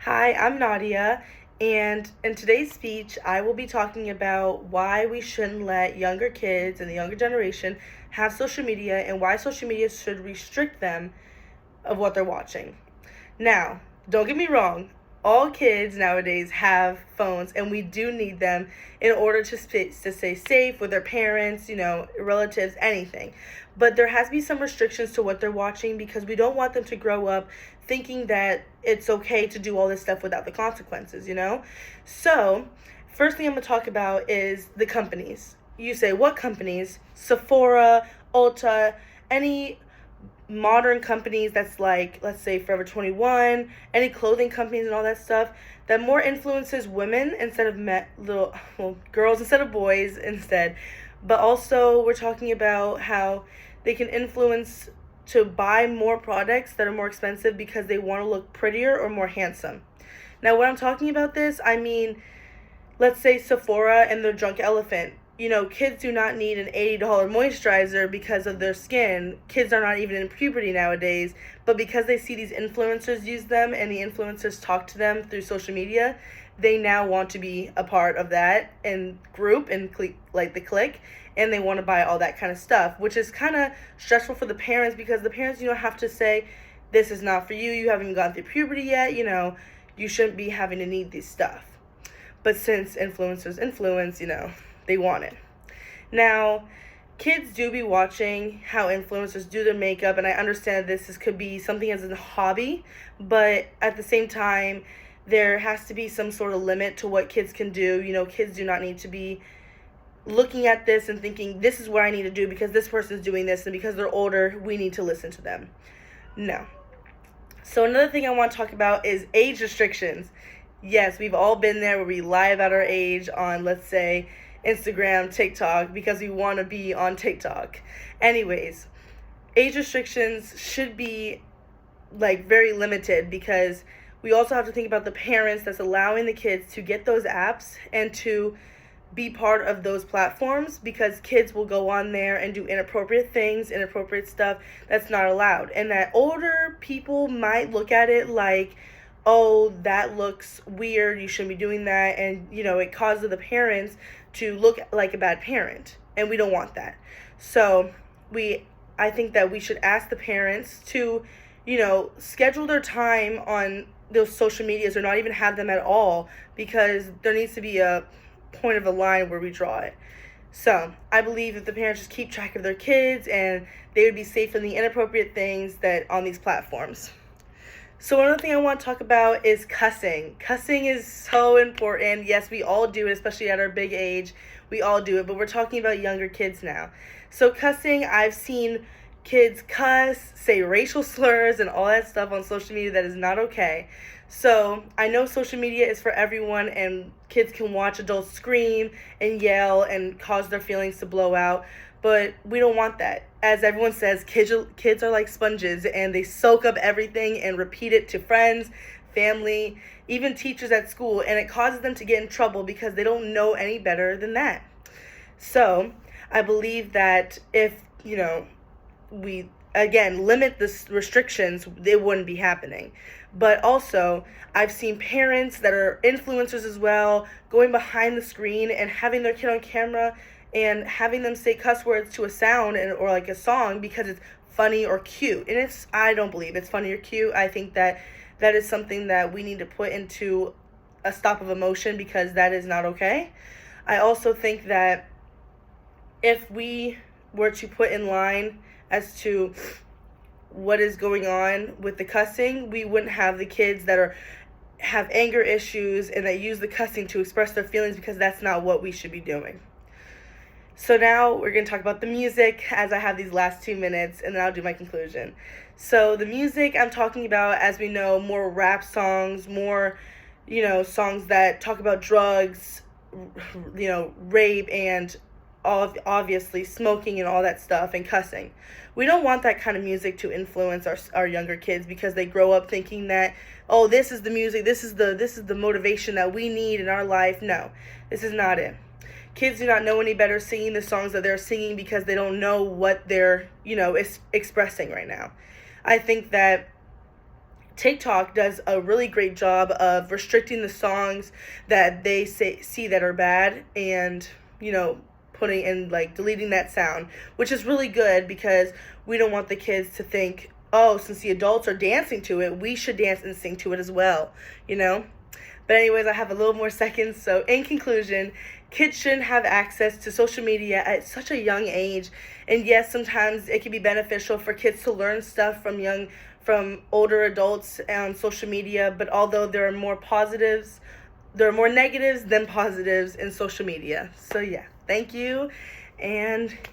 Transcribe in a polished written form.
Hi, I'm Nadia, and in today's speech, I will be talking about why we shouldn't let younger kids and the younger generation have social media and why social media should restrict them of what they're watching. Now, don't get me wrong, all kids nowadays have phones and we do need them in order to stay safe with their parents, relatives, anything. But there has to be some restrictions to what they're watching because we don't want them to grow up thinking that it's okay to do all this stuff without the consequences. So, first thing I'm going to talk about is the companies. You say, what companies? Sephora, Ulta, any modern companies that's like, let's say, Forever 21, any clothing companies and all that stuff that more influences women instead of girls instead of boys instead. But also we're talking about how they can influence to buy more products that are more expensive because they want to look prettier or more handsome. Now, when I'm talking about this, I mean, let's say Sephora and their Drunk Elephant. Kids do not need an $80 moisturizer because of their skin. Kids are not even in puberty nowadays, but because they see these influencers use them and the influencers talk to them through social media, they now want to be a part of that and group and like the clique, and they want to buy all that kind of stuff, which is kind of stressful for the parents because the parents, have to say, this is not for you. You haven't even gone through puberty yet. You shouldn't be having to need this stuff. But since influencers influence, they want it. Now, kids do be watching how influencers do their makeup, and I understand could be something as a hobby, but at the same time, there has to be some sort of limit to what kids can do. Kids do not need to be looking at this and thinking, this is what I need to do because this person's doing this, and because they're older, we need to listen to them. No. So another thing I want to talk about is age restrictions. Yes, we've all been there where we lie about our age on, let's say, Instagram, TikTok, because we want to be on TikTok. Anyways, age restrictions should be like very limited because we also have to think about the parents that's allowing the kids to get those apps and to be part of those platforms, because kids will go on there and do inappropriate things, inappropriate stuff that's not allowed. And that older people might look at it like, oh, that looks weird, you shouldn't be doing that, and it causes the parents to look like a bad parent, and we don't want that. So I think that we should ask the parents to schedule their time on those social medias or not even have them at all, because there needs to be a point of a line where we draw it. So I believe if the parents just keep track of their kids, and they would be safe from the inappropriate things that on these platforms. So another thing I want to talk about is cussing. Cussing is so important. Yes, we all do it, especially at our big age. We all do it, but we're talking about younger kids now. So cussing, I've seen kids cuss, say racial slurs, and all that stuff on social media that is not okay. So I know social media is for everyone, and kids can watch adults scream and yell and cause their feelings to blow out, but we don't want that. As everyone says, kids are like sponges, and they soak up everything and repeat it to friends, family, even teachers at school, and it causes them to get in trouble because they don't know any better than that. So I believe that if, we again limit the restrictions, it wouldn't be happening. But also, I've seen parents that are influencers as well going behind the screen and having their kid on camera and having them say cuss words to a sound or like a song because it's funny or cute. And I don't believe it's funny or cute. I think that is something that we need to put into a stop of emotion, because that is not okay. I also think that if we were to put in line as to what is going on with the cussing, we wouldn't have the kids that have anger issues and that use the cussing to express their feelings, because that's not what we should be doing. So now we're going to talk about the music, as I have these last 2 minutes, and then I'll do my conclusion. So the music I'm talking about, as we know, more rap songs, more, songs that talk about drugs, rape, and obviously smoking and all that stuff, and cussing. We don't want that kind of music to influence our younger kids, because they grow up thinking that, oh, this is the music, this is the motivation that we need in our life. No, this is not it. Kids do not know any better singing the songs that they're singing because they don't know what they're, expressing right now. I think that TikTok does a really great job of restricting the songs that they see that are bad, and putting in, like, deleting that sound, which is really good because we don't want the kids to think, oh, since the adults are dancing to it, we should dance and sing to it as well, you know? But anyways, I have a little more seconds. So in conclusion, kids shouldn't have access to social media at such a young age. And yes, sometimes it can be beneficial for kids to learn stuff from older adults on social media, but although there are more negatives than positives in social media. So yeah, thank you, and